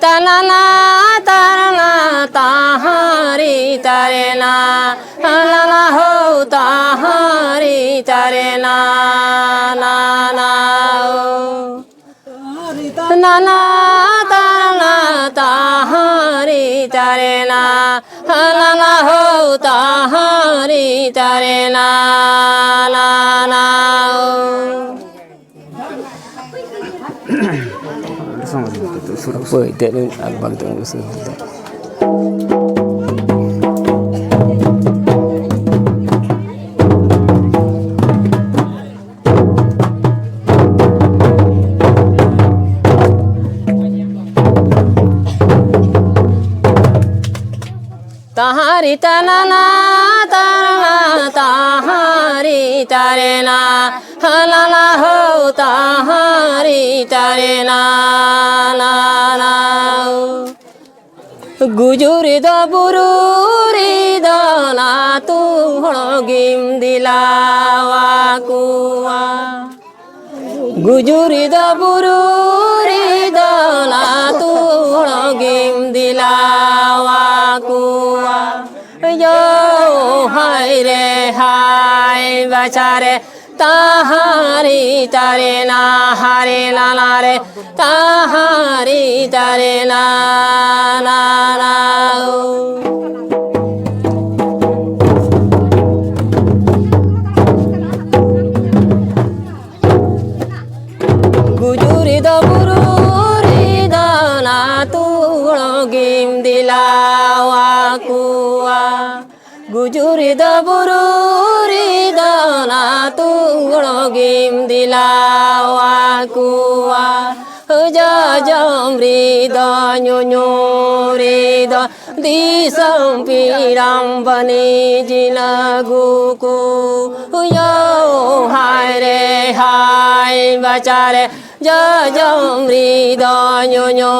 तनना तरना ताहारी तरेना नना हो ताहारी तरेना ना ना नना तरना ताहारी तरेना नना हो ताहारी तरेना ना ना Poi te agbag to gusto. ताहारी तनना तरना ताहारी तरेना नना हो ताहारी तरेना ना ना गुजुरी द बुरुरी द ना तू हणगिम दिलावा कुआ गुजुरी द बुरुरी द ना तू हणगिम दिलावा कुआ यो हाय रे हाय बचारे ताहारी तारे ना हारे लाला रे ताहारी तारे ना ना ना गुजुरी द बुरुरी द ना तू गिम दिलावा कुआ गुजुरी द बुरुरी द ना तू गिम दिलावा कुआ जा जमरी द न्यो रे द दिसम पीराम बने जिलगुकु यो हाय रे हाय बचारे जा जमरी द न्यो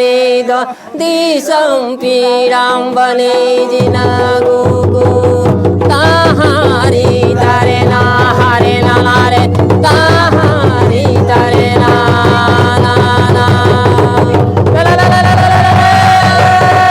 रे द दिसम पीराम बने जिलगुकु ताहारी तारे ना हारे लाला रे ताहारी तारे ना ना ना ला ला ला ला ला ला ला।